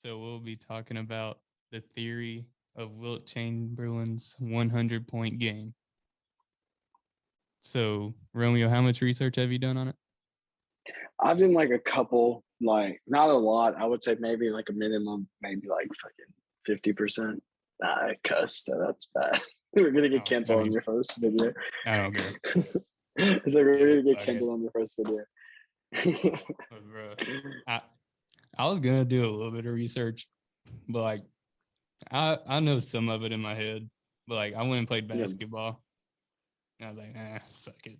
So we'll be talking about the theory of Wilt Chamberlain's 100-point game. So, Romeo, how much research have you done on it? I've done like a couple, like not a lot. I would say maybe like a minimum, maybe like fucking 50%. Nah, I cussed, so that's bad. We're gonna get Oh, I canceled on mean, your first video. I don't care. It's like we're Yeah, gonna get fuck it. canceled on your first video. But, bro, I, I was going to do a little bit of research, but like, I know some of it in my head, but like, I went and played Yeah, basketball. And I was like, fuck it.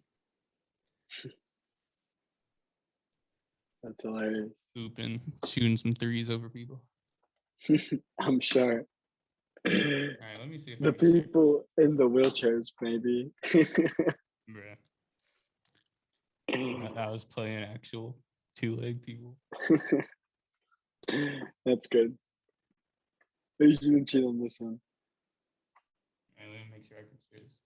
that's hilarious. Hooping, shooting some threes over people. I'm sure. All right, let me see if I The can share. people in the wheelchairs, maybe. Bruh, I was playing actual two-leg people. That's good. You shouldn't cheat on this one. All right, let me make sure I can share this.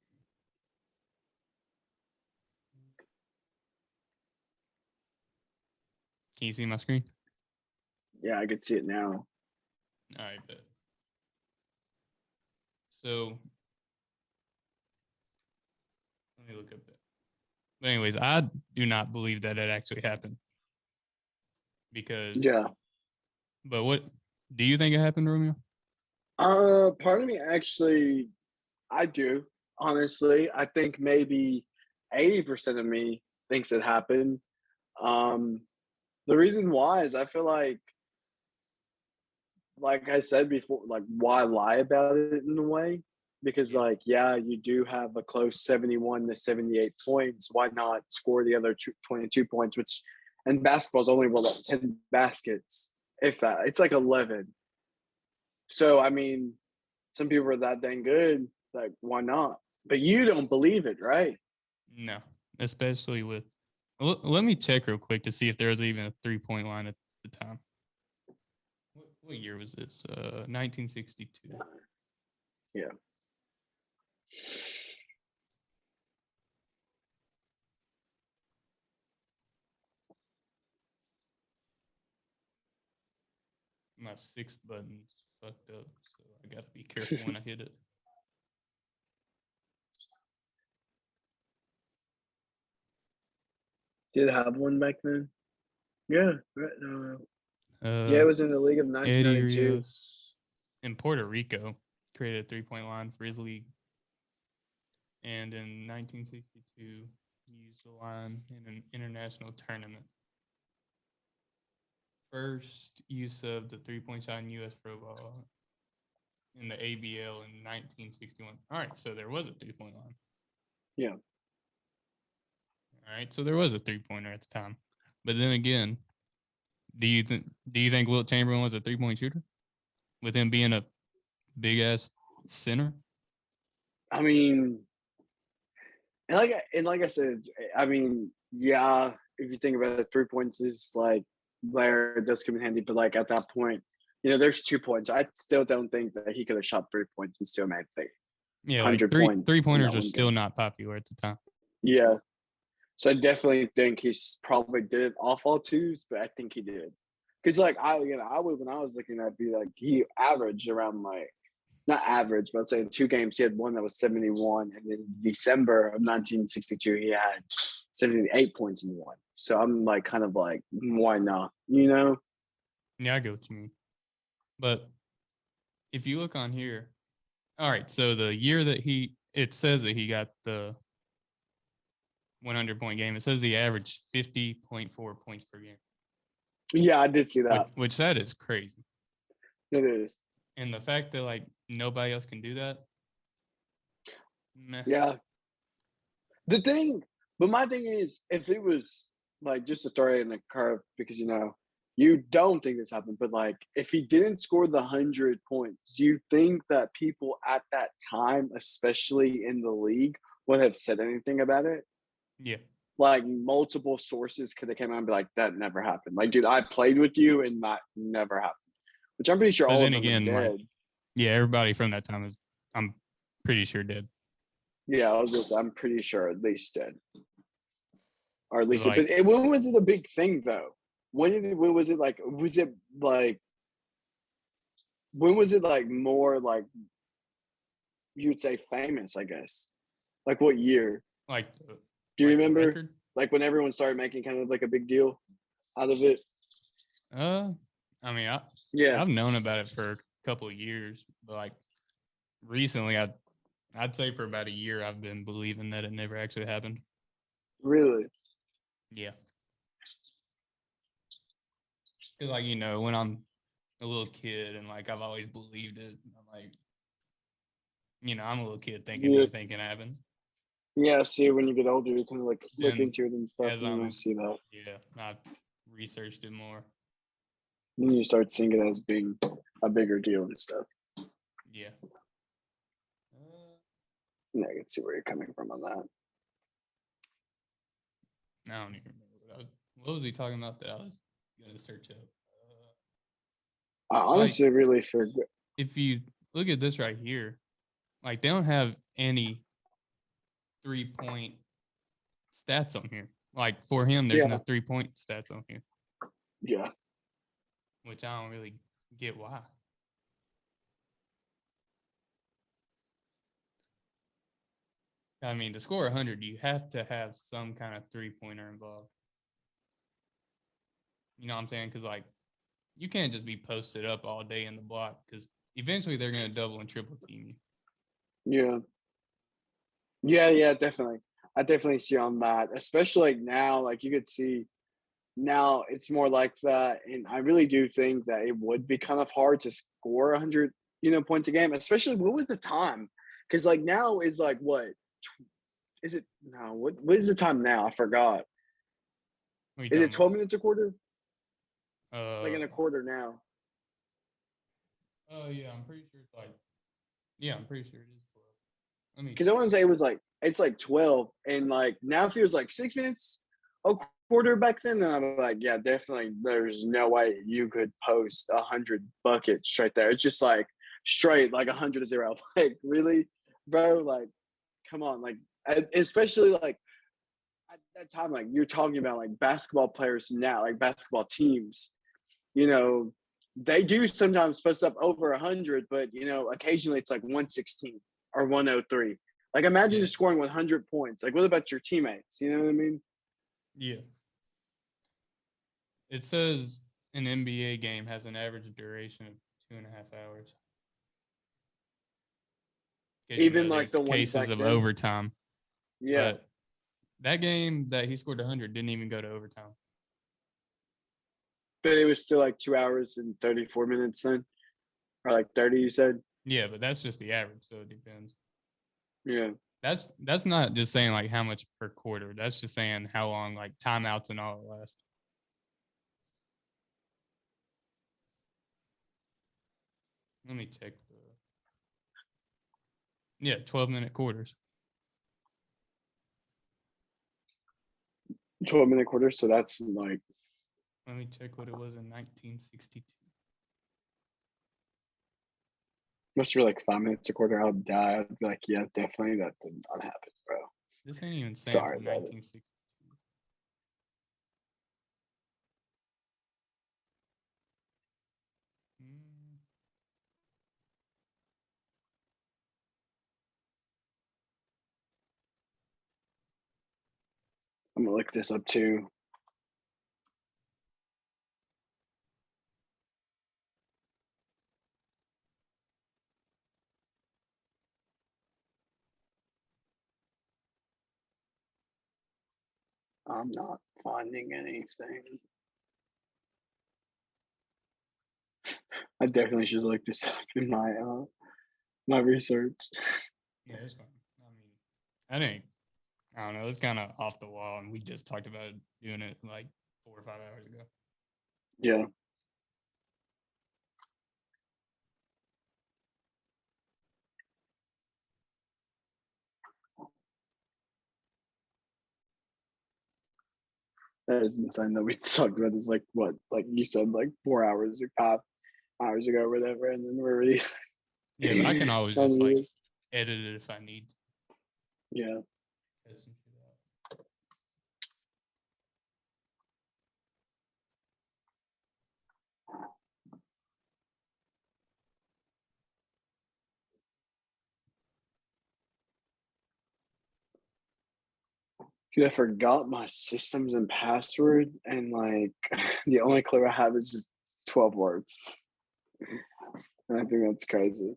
Can you see my screen? Yeah, I could see it now. All right, bet. So let me look up that. But anyways, I do not believe that it actually happened because. Yeah. But what do you think it happened, Romeo? Part of me actually, I do. Honestly, I think maybe 80% of me thinks it happened. Um, the reason why is I feel like I said before, like why lie about it in a way? Because Yeah. like, yeah, you do have a close 71 to 78 points. Why not score the other 22 points? Which, and basketball's only like 10 baskets, if that. It's like 11. So I mean, some people are that dang good. Like, why not? But you don't believe it, right? No, especially with. Let me check real quick to see if there was even a 3-point line at the time. What year was this? 1962. Yeah. My 6 buttons fucked up, so I got to be careful when I hit it. Did it have one back then? Yeah. Right. Yeah, Uh, it was in the league of Eddie 1992. Rios in Puerto Rico created a 3-point line for his league, and in 1962 he used the line in an international tournament. First use of the 3-point shot in U.S. Pro Ball in the ABL in 1961. All right, so there was a 3-point line. Yeah. All right, so there was a 3-pointer at the time. But then again, do you think Wilt Chamberlain was a 3-point shooter with him being a big ass center? I mean, and like I said, I mean, yeah, if you think about it, 3 points is like there it does come in handy, but like at that point, there's 2 points. I still don't think that he could have shot 3 points and still made the Yeah, like 100 three points in pointers that are one still game. not popular at the time. Yeah. So I definitely think he's probably did it off all twos, but I think he did. Because like I would when I was looking at be like he averaged around like not average, but I'd say in 2 games he had one that was 71, and in December of 1962 he had 78 points in one. So I'm like kind of like why not? Yeah, I get what you mean. But if you look on here, all right, so the year that it says that he got the 100-point game, it says he averaged 50.4 points per game, Yeah, I did see that. which that is crazy. It is. And the fact that like nobody else can do that, meh. Yeah. But my thing is, if it was like just to throw it in the curve, because you don't think this happened, but like if he didn't score the 100 points, do you think that people at that time, especially in the league, would have said anything about it? Yeah. Like multiple sources could have come out and be like, that never happened. Like, dude, I played with you and that never happened. Which I'm pretty sure But all of then them are again, like, dead. yeah, everybody from that time I'm pretty sure dead. Yeah, I'm pretty sure at least dead. Or at least, Like, when was it a big thing though? When was it like? Was it like when was it like more like you would say famous? I guess. Like what year? Like, Do you like the remember? record. Like when everyone started making kind of like a big deal out of it. I mean, Yeah, I've known about it for a couple of years, but like recently, I'd say for about a year, I've been believing that it never actually happened. really. Yeah, because like when I'm a little kid and like I've always believed it, I'm like, I'm a little kid thinking Yeah, anything can happen. yeah. See, when you get older, you kind of like look Then into it and stuff, as and then I I'm, see that. yeah, I've researched it more. Then you start seeing it as being a bigger deal and stuff. Yeah. Uh, And I can see where you're coming from on that. I don't even remember what was he talking about that I was gonna search up. I Like honestly really forget. if you look at this right here, like they don't have any 3-point stats on here. Like for him, there's no Yeah, 3-point stats on here, yeah. which I don't really get why. I mean, to score 100, you have to have some kind of 3-pointer involved. You know what I'm saying? Because like you can't just be posted up all day in the block because eventually they're going to double and triple team you. Yeah. Yeah, yeah, definitely. I definitely see on that, especially like now, like you could see now it's more like that. And I really do think that it would be kind of hard to score 100, points a game, especially what was the time? Because like now is like what is it? No, what is the time now? I forgot. What are you Is it talking 12 minutes a quarter? Like about? in a quarter now. Oh yeah, I'm pretty sure it's like, yeah, I'm pretty sure it is 12. Let me Because I check. want to say it was like it's like 12, and like now it feels like 6 minutes a quarter back then. And I'm like, yeah, definitely. There's no way you could post 100 buckets straight there. It's just like straight like 100 to 0. Like really, bro. Like come on, like especially like at that time, like you're talking about like basketball players now, like basketball teams. You know, they do sometimes post up over 100, but occasionally it's like 116 or 103. Like imagine Yeah, just scoring 100 points. Like what about your teammates? You know what I mean? yeah. It says an NBA game has an average duration of 2.5 hours because Even like there's the ones cases back of then. overtime. Yeah, But that game that he scored 100 didn't even go to overtime. but it was still like 2 hours and 34 minutes then, or like 30. You said, Yeah, but that's just the average, so it depends. yeah. That's not just saying like how much per quarter. That's just saying how long like timeouts and all last. Let me check the 12-minute quarters. 12-minute quarters. So that's like Let me check what it was in 1962. must be like 5 minutes a quarter. I'll die. I'd be like, yeah, definitely that did not happen, bro. This ain't even saying Sorry for about it. 1962. Mm, I'm gonna look this up too. I'm not finding anything. I definitely should look this up in my research. yeah, that's fine. I mean, I think I don't know. It's kind of off the wall, and we just talked about doing it like 4 or 5 hours ago. Yeah, that is insane that we talked about this like what, like you said, like 4 hours or 5 hours ago or whatever, and then we're already Yeah, but I can always just on like this. edit it if I need to. Yeah. Cut some shit out. Dude, I forgot my systems and password, and like the only clue I have is just 12 words. And I think that's crazy.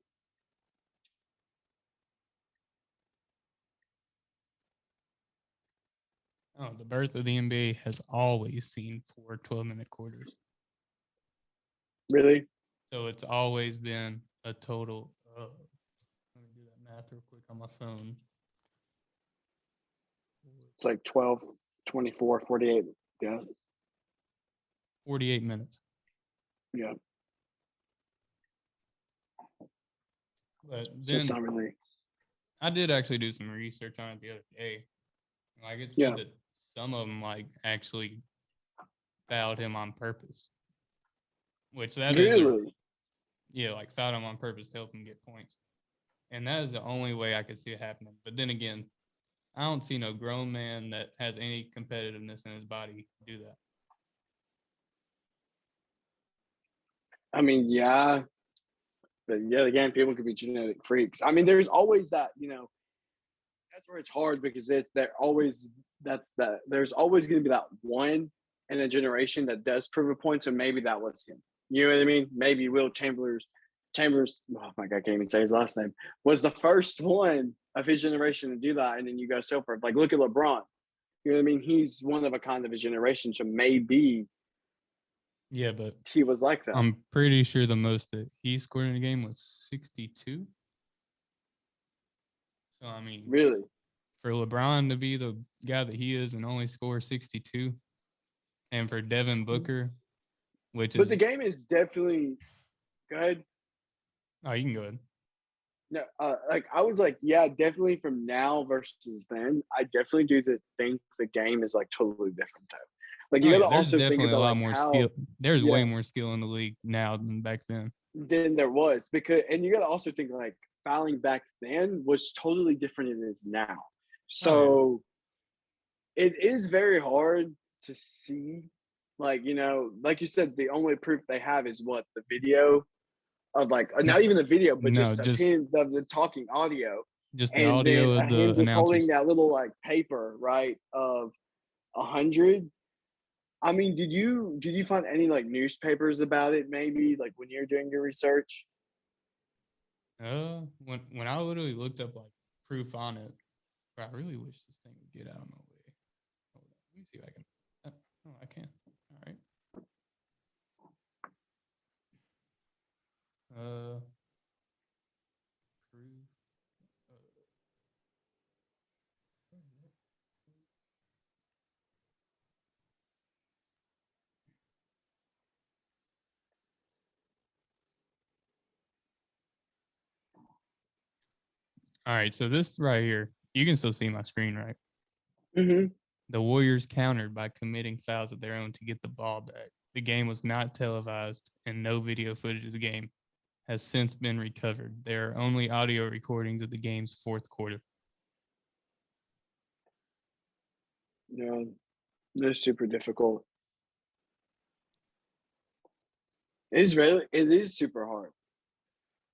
Oh, the birth of the NBA has always seen 4 12-minute quarters. Really? So it's always been a total of, let me do that math real quick on my phone. It's like 12, 24, 48. Yeah. 48 minutes. Yeah. But So it's then not really. I did actually do some research on it the other day. Like it Yeah. said that some of them like actually fouled him on purpose, which that is Really? like fouled him on purpose to help him get points. And that is the only way I could see it happening. But then again, I don't see no grown man that has any competitiveness in his body do that. I mean, yeah. But yeah, again, people could be genetic freaks. I mean, there's always that, that's where it's hard because there's always going to be that one in a generation that does prove a point. So maybe that was him. You know what I mean? Maybe Will Chambers. Oh my God, I can't even say his last name. Was the first one of his generation to do that, and then you go so far. Like look at LeBron. You know what I mean? He's one of a kind of his generation. So maybe Yeah, but he was like that. I'm pretty sure the most that he scored in a game was 62. So, I mean, Really? for LeBron to be the guy that he is and only score 62, and for Devin Booker, which But the is, game is definitely good. oh, you can go ahead. No, like I was like, yeah, definitely from now versus then. I definitely think the game is like totally different though. Like Oh, you got yeah, to there's also think definitely a about lot like more how, skill. There's way yeah, more skill in the league now than back then. then there was because, and you got to also think like fouling back then was totally different than it is now. Oh, yeah. So it is very hard to see, like like you said, the only proof they have is what the video of like not even the video, but No, just of him of the talking audio, just the and then audio of him the just holding announcers. that little like paper right of 100. I mean, did you find any like newspapers about it? Maybe like when you're doing your research. When I literally looked up like proof on it, I really wish this thing would get out of my way. Hold on, let me see if I can. Oh, I can. All right. Uh, proof. Uh, all right. So this right here, you can still see my screen, right? Mm-hmm. The Warriors countered by committing fouls of their own to get the ball back. The game was not televised, and no video footage of the game has since been recovered. There are only audio recordings of the game's fourth quarter. They're super difficult. It is super hard.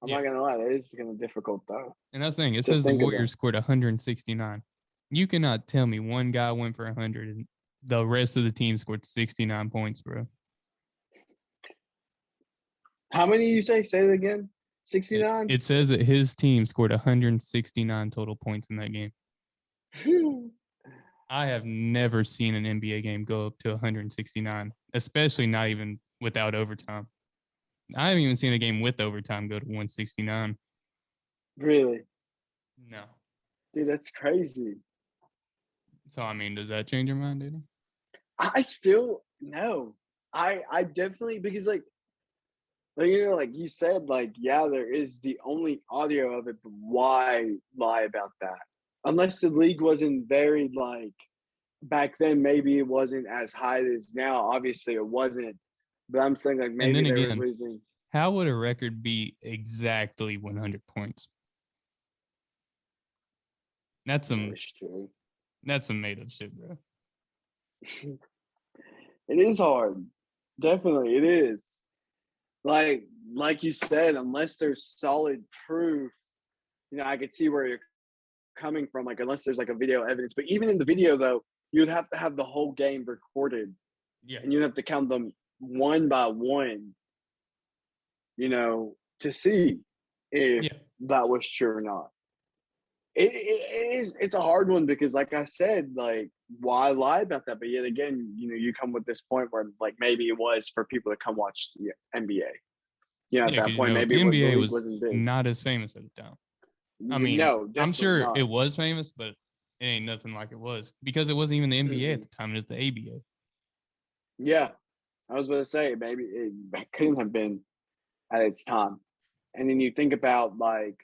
I'm Yeah. not gonna lie, that is kind of difficult though And that's the thing. It to says the think about. Warriors scored 169. You cannot tell me one guy went for 100 and the rest of the team scored 69 points, bro. How many you say? Say it again. It, 69. it says that his team scored 169 total points in that game. I have never seen an NBA game go up to 169, especially not even without overtime. I haven't even seen a game with overtime go to 169. Really, No. dude, that's crazy. So, I mean, does that change your mind, dude? I still no. I definitely because like like you said, like yeah, there is the only audio of it, but why lie about that? Unless the league wasn't very like back then, maybe it wasn't as high as now. Obviously, it wasn't. But I'm saying like And maybe then they were again, losing. how would a record be exactly 100 points? That's some That's true. that's some made up shit, bro. It is hard. Definitely, it is. Like you said, unless there's solid proof, I could see where you're coming from, like, unless there's like a video evidence. But even in the video, though, you'd have to have the whole game recorded, Yeah. and you'd have to count them one by one, to see if Yeah. that was true or not. It's a hard one because, like I said, like, why lie about that? But yet again, you come with this point where, like, maybe it was for people to come watch the NBA. At Yeah, that 'cause, point, maybe the it was, the NBA league was wasn't big. not as famous at the time. I mean, No, I'm definitely sure not. it was famous, but it ain't nothing like it was because it wasn't even the NBA at the time. It was the ABA. Yeah, I was going to say maybe it couldn't have been at its time. And then you think about, like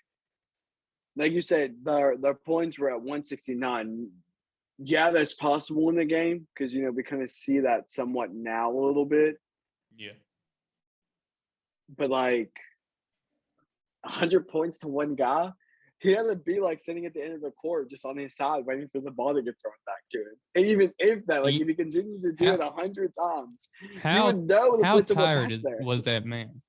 you said, their points were at 169. Yeah, that's possible in the game because we kind of see that somewhat now a little bit. Yeah. But like 100 points to one guy, he had to be like sitting at the end of the court just on his side waiting for the ball to get thrown back to him. And even if that, like, if he continued to do it 100 times, you would know to how put someone tired back there. was that man?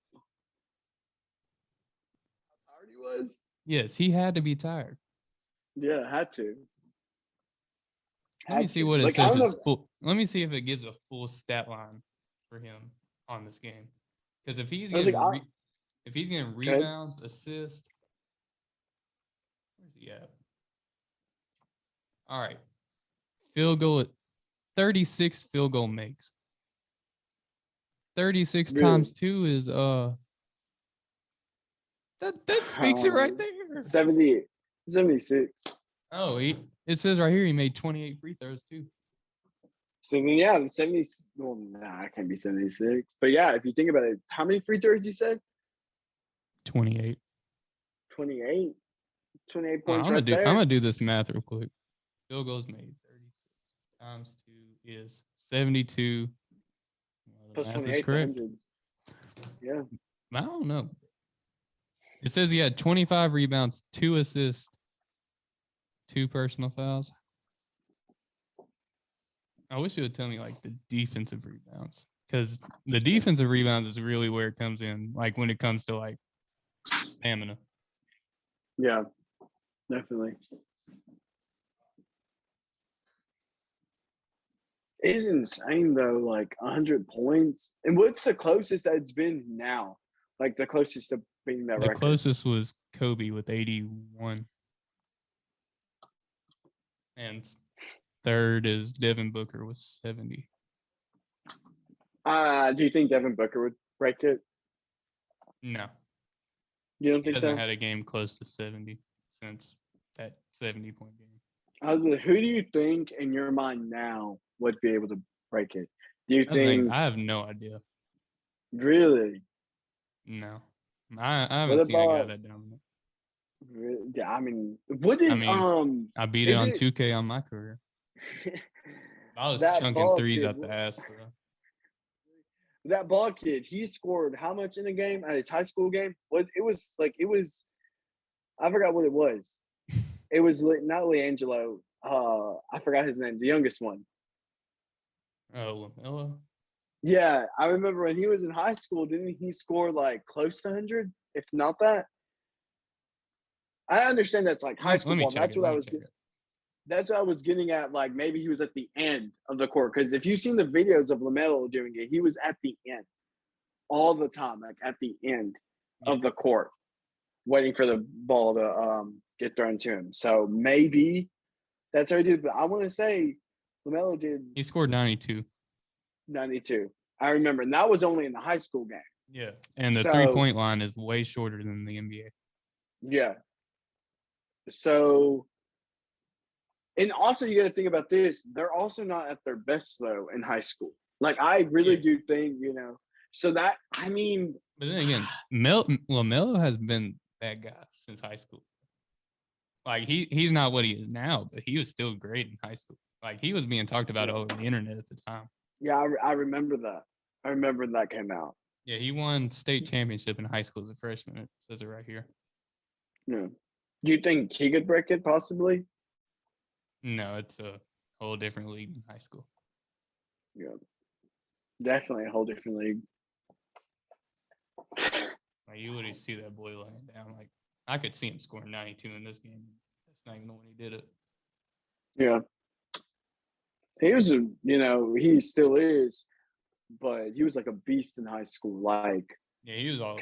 How tired he was? Yes, he had to be tired. Yeah, had to. Let me see what it says. Let me see if it gives a full stat line for him on this game. Because if he's getting rebounds, assists, where's he at? All right, field goal, 36 field goal makes. 36 times 2 is that speaks it right there. 76. Oh, it says right here he made 28 free throws too. So then, yeah, the 70. Well, nah, it can't be 76. But yeah, if you think about it, how many free throws you said? 28. 28. 28 I'm points there. gonna do this math real quick. Field goals made 36 times 2 is 72. Plus 28 is 100. Yeah. I don't know. It says he had 25 rebounds, 2 assists, 2 personal fouls. I wish it would tell me like the defensive rebounds, because the defensive rebounds is really where it comes in, like when it comes to like stamina. Yeah, definitely. It is insane though, like 100 points. And what's the closest that it's been now? Like the closest to beating that record? The closest was Kobe with 81. And third is Devin Booker with 70. Do you think Devin Booker would break it? No. You don't think so? He hasn't had a game close to 70 since that 70-point game. Who do you think in your mind now would be able to break it? Do you think? I have no idea. Really? No. I haven't seen a guy that dominant. I mean, what did I beat it on 2K on my career. I was chunking threes out the ass, bro. That ball kid, he scored how much in a game at his high school game? I forgot what it was. It was not Leangelo. I forgot his name, the youngest one. Oh, LaMelo? Yeah, I remember when he was in high school, didn't he score like close to 100, if not that? I understand that's like high school ball. That's what I was getting at. Like maybe he was at the end of the court, because if you've seen the videos of LaMelo doing it, he was at the end all the time, like at the end of the court, waiting for the ball to get thrown to him. So maybe that's what he did. But I want to say LaMelo did. He scored 92. 92. I remember, and that was only in the high school game. Yeah, and the 3-point line is way shorter than the NBA. Yeah. So, and also you got to think about this. They're also not at their best though in high school. Like I really do think, so that, I mean. But then again, LaMelo has been that guy since high school. Like he's not what he is now, but he was still great in high school. Like he was being talked about over the internet at the time. Yeah, I remember that. I remember when that came out. Yeah, he won state championship in high school as a freshman. It says it right here. Yeah. Do you think he could break it possibly? No, it's a whole different league in high school. Yeah. Definitely a whole different league. Like you would see that boy laying down. Like I could see him scoring 92 in this game. That's not even when he did it. Yeah. He was, he still is, but he was like a beast in high school, like Yeah, he was all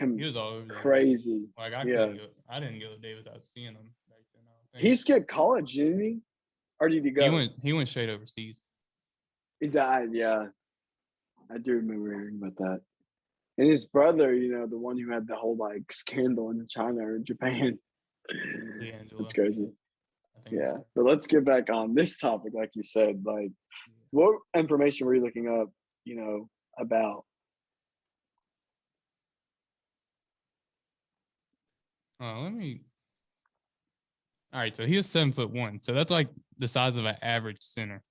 over the crazy. Like I didn't go a day without seeing him back then. I don't think. He skipped college, didn't he? Or did he go? He went straight overseas. He died. Yeah, I do remember hearing about that. And his brother, the one who had the whole like scandal in China or Japan. It's crazy. Yeah, but let's get back on this topic, like you said. Like, what information were you looking up? About. Oh, let me. All right, so he was 7'1", so that's like the size of an average center,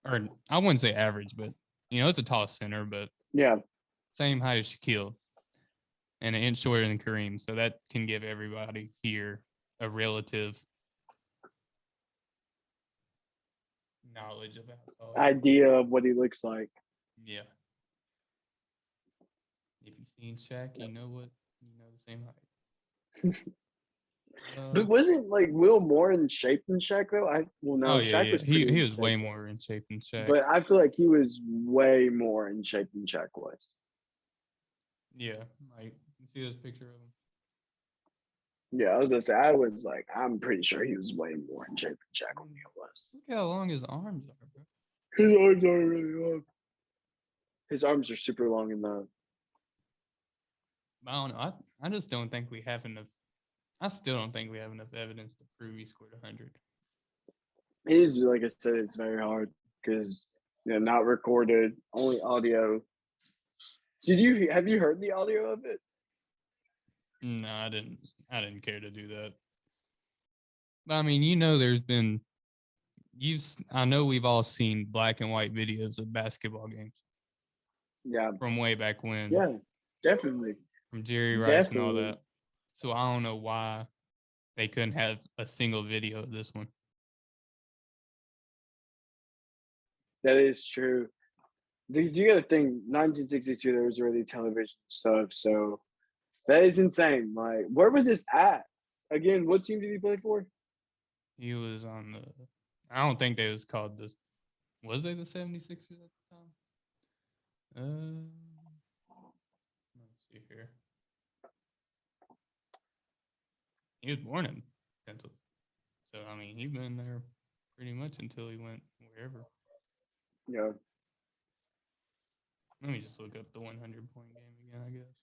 or I wouldn't say average, but it's a tall center, but yeah, same height as Shaquille, and an inch shorter than Kareem, so that can give everybody here a relative knowledge of how tall. Idea of what he looks like. Yeah. If you've seen Shaq, you know the same height. But wasn't like Will more in shape than Shaq though? Shaq was he was way more in shape than Shaq. But I feel like he was way more in shape than Shaq was. Yeah, like you see this picture of him. Yeah, I was gonna say I'm pretty sure he was way more in shape than Shaq O'Neal was. Look how long his arms are, bro. His arms are really long. His arms are super long in the. I don't know. I just don't think we have enough. I still don't think we have enough evidence to prove he scored 100. It is, like I said, it's very hard because not recorded, only audio. Have you heard the audio of it? No, I didn't care to do that. But I mean, there's been I know we've all seen black and white videos of basketball games. Yeah. From way back when. Yeah, definitely. From Jerry Rice and all that. So I don't know why they couldn't have a single video of this one. That is true. Because you got to think, 1962, there was already television stuff. So that is insane. Like, where was this at? Again, what team did he play for? He was on I don't think they was called this. Was they the 76ers at the time? Let's see here. He was born in Pennsylvania. So, I mean, he'd been there pretty much until he went wherever. Yeah. Let me just look up the 100-point game again, I guess.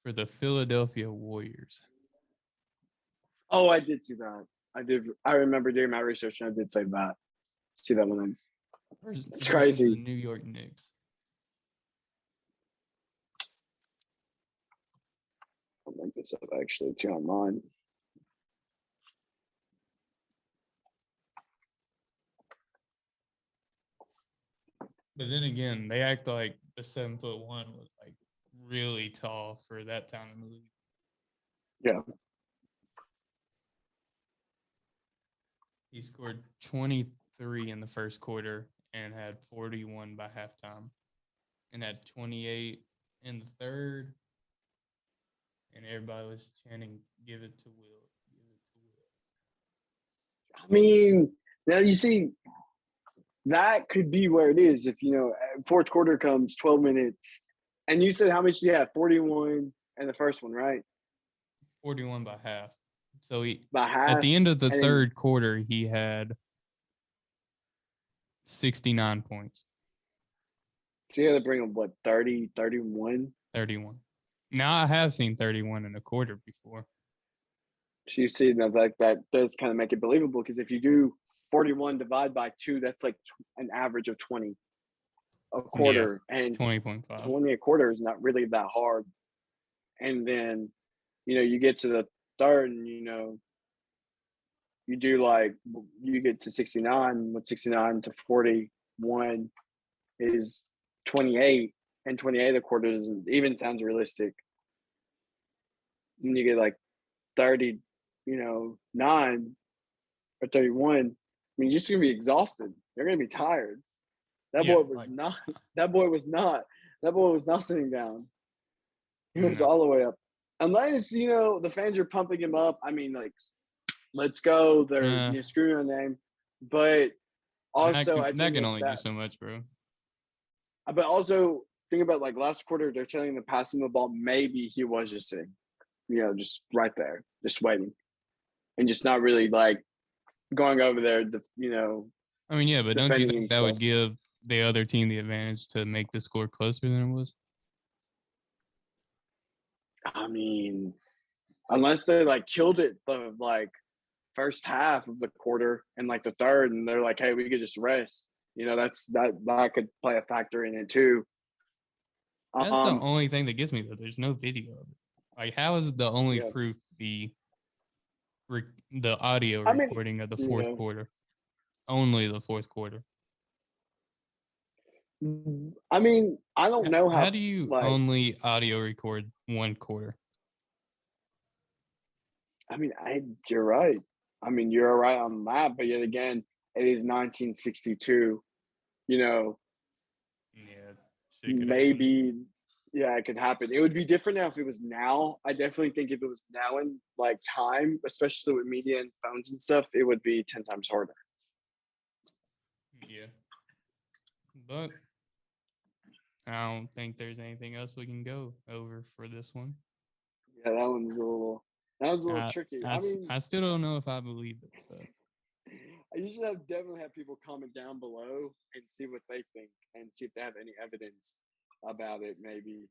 For the Philadelphia Warriors. Oh, I did see that. I did. I remember doing my research and I did say that. See that one. It's crazy. The New York Knicks. I'll link this up actually too online. But then again, they act like the 7'1" was like really tall for that time in the league. Yeah. He scored 23 in the first quarter and had 41 by halftime, and had 28 in the third. And everybody was chanting, "Give it to Wilt, give it to Wilt." I mean, now you see, that could be where it is. If fourth quarter comes, 12 minutes, and you said how much do you have? 41 in the first one, right? 41 by half. So by half, at the end of the third quarter, he had 69 points. So you had to bring him, 30, 31? 31. Now, I have seen 31 in a quarter before. So you see that does kind of make it believable, because if you do 41 divided by 2, that's like an average of 20 a quarter. Yeah, and 20.5. 20 a quarter is not really that hard. And then, you get to the third and, you get to 69. With 69 to 41 is 28, and 28 a quarter doesn't even sounds realistic. And you get 30, 9 or 31. I mean, you're just gonna be exhausted. You're gonna be tired. That boy was not sitting down. He was all the way up. unless the fans are pumping him up. I mean, like, let's go. They're screwing on name, but also I that think can only do so much, bro. But also think about like last quarter, they're telling him to pass him the ball. Maybe he was just sitting, just right there, just waiting, and just not really like going over there. I mean, yeah, but don't you think that would himself. give the other team the advantage to make the score closer than it was? I mean, unless they like killed it the like first half of the quarter and like the third, and they're like, hey, we could just rest. That could play a factor in it too. That's the only thing that gets me, though. There's no video of it. Like, how is the only proof the audio recording of the fourth quarter? Only the fourth quarter. I mean, I don't know how do you only audio record one quarter? I mean, you're right. I mean, you're right on that, but yet again, it is 1962. Yeah, maybe, it could happen. It would be different now if it was now. I definitely think if it was now in like time, especially with media and phones and stuff, it would be 10 times harder. Yeah, but I don't think there's anything else we can go over for this one. Yeah, that was a little tricky. I still don't know if I believe it, but you should definitely have people comment down below and see what they think and see if they have any evidence about it, maybe.